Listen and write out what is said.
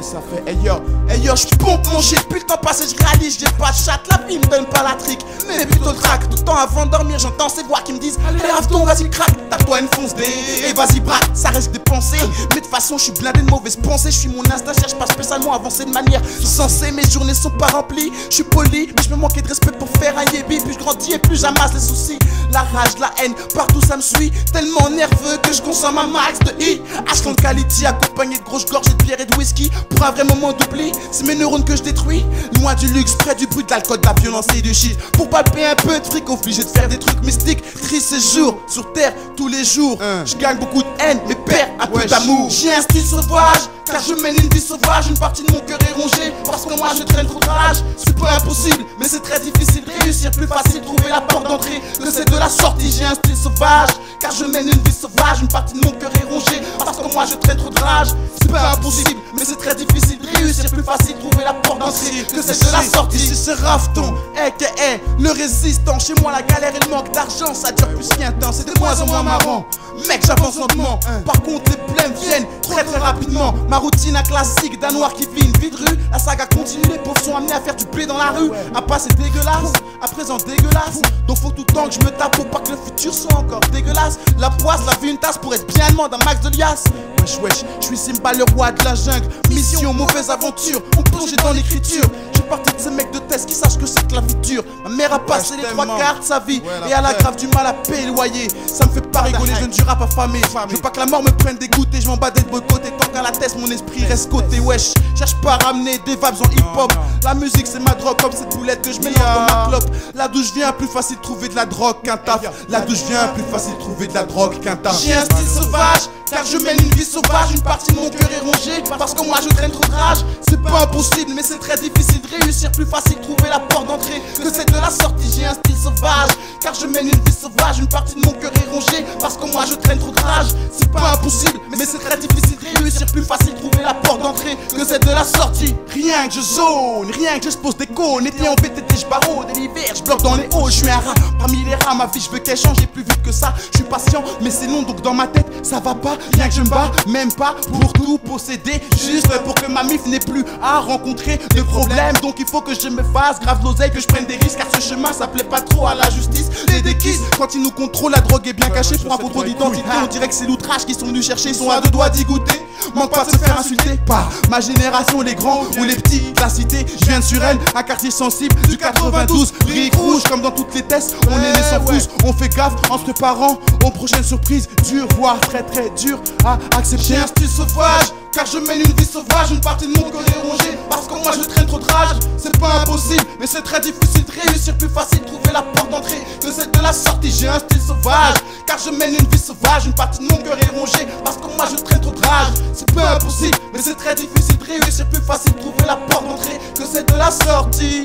ça fait, hey yo, j'pompe mon shit, depuis le temps passé, j'réalise, j'ai pas de chat, la vie me donne pas la trick, mais plutôt le track. Tout le temps avant de dormir, j'entends ces voix qui me disent, allez, rave-ton, vas-y, craque, tape-toi une fonce D, et vas-y, braque, ça reste des pensées. Mais de toute façon, je suis blindé de mauvaises pensées, je suis mon instinct, cherche pas spécialement avancé de manière sensée. Mes journées sont pas remplies, je suis poli, mais je me manquais de respect pour faire un yébi. Plus je grandis et plus j'amasse les soucis, la rage, la haine, partout ça me suit. Tellement nerveux que je consomme un max de I. Ashland quality accompagné de grosses gorgées de bière et de whisky. Pour un vrai moment d'oubli, c'est mes neurones que je détruis. Loin du luxe, près du bruit de l'alcool, de la violence et du shit. Pour palper un peu de fric, obligé de faire des trucs mystiques. Triste séjour sur terre tous les jours. Je gagne beaucoup de haine mais perds un peu d'amour. J'ai un style sauvage, car je mène une vie sauvage. Une partie de mon cœur est rongée, parce que moi je traîne trop de rage. C'est pas impossible, mais c'est très difficile de réussir. Plus facile de trouver la porte d'entrée que c'est de la sortie. J'ai un style sauvage, car je mène une vie sauvage. Une partie de mon cœur est rongée, parce que moi je traîne trop de rage. C'est pas impossible, mais c'est très difficile de réussir. Plus facile de trouver la porte d'entrée que c'est de la sortie. Ici c'est Rafton, aka le résistant. Chez moi la galère et le manque d'argent, ça dure plus qu'un temps, c'est de moins en moins marrant. Mec, j'avance lentement, par contre les plaines viennent très rapidement. Ma routine un classique d'un noir qui vit une vie de rue. La saga continue, les pauvres sont amenés à faire du blé dans la rue. Un passé dégueulasse, à présent dégueulasse. Donc faut tout le temps que je me tape pour pas que le futur soit encore dégueulasse. La poisse, la vie une tasse pour être bien demande un max de liasses. Wesh, je suis Simba le roi de la jungle. Mission, mauvaise aventure, on plonge dans l'écriture. J'ai parti de ces mecs de test qui sachent que c'est que la vie dure. Ma mère a passé les 3 quarts de sa vie et elle a grave du mal à payer le loyer. Ça me fait pas rigoler, je ne du rap affamé. Je veux pas que la mort me prenne des gouttes et je m'en bats d'être boycotté. Tant qu'à la tête, mon esprit reste coté. Wesh, cherche pas à ramener des vibes en hip-hop. La musique c'est ma drogue, comme cette boulette que je mélange dans ma clope. Là d'où je viens, plus facile de trouver de la drogue qu'un taf. Là d'où je viens, plus facile de trouver de la drogue qu'un taf. J'ai un style sauvage, car je mène une vie sauvage. Une partie de mon cœur est rongée, parce que moi je traîne trop de rage. C'est pas impossible, mais c'est très difficile de réussir. Plus facile de trouver la porte d'entrée que c'est de la sortie. J'ai un style sauvage, car je mène une vie sauvage. Une partie de mon cœur est rongée, parce que moi je traîne trop de rage. C'est pas impossible, mais c'est très difficile de réussir. Plus facile de trouver la porte d'entrée que c'est de la sortie. Rien que je zone, rien que je pose des cônes. Été en VTT, je barreau de l'hiver, je bloque dans les hauts. Je suis un rat, parmi les rats, ma vie je veux qu'elle change. Et plus vite que ça, je suis patient, mais c'est long, donc dans ma tête ça va pas. Rien que je me bats, même pas pour tout posséder, juste pour que ma mif n'ait plus à rencontrer de problèmes. Donc il faut que je me fasse grave l'oseille, que je prenne des risques, car ce chemin ça plaît pas trop à la justice. Les déquises, quand ils nous contrôlent, la drogue est bien cachée. Pour un contrôle d'identité, on dirait que c'est l'outrage qu'ils sont venus chercher. Ils sont à 2 doigts d'y goûter. Manque pas de se faire insulter par ma génération, les grands ou les petits de la cité. Je viens de Suresnes, un quartier sensible du 92. Briques rouges comme dans toutes les tests, on est né sans frousse. On fait gaffe en se préparant aux prochaines surprises. Dur, voire très dur à accepter. J'ai un style sauvage, car je mène une vie sauvage. Une partie de mon cœur est rongée, parce que moi je traîne trop de rage. C'est pas impossible, mais c'est très difficile de réussir. Plus facile de trouver la porte d'entrée que celle de la sortie. J'ai un style sauvage, car je mène une vie sauvage. Une partie de mon cœur est rongée, parce que moi je traîne trop de rage. C'est pas impossible, mais c'est très difficile de réussir. Plus facile de trouver la porte d'entrée que celle de la sortie.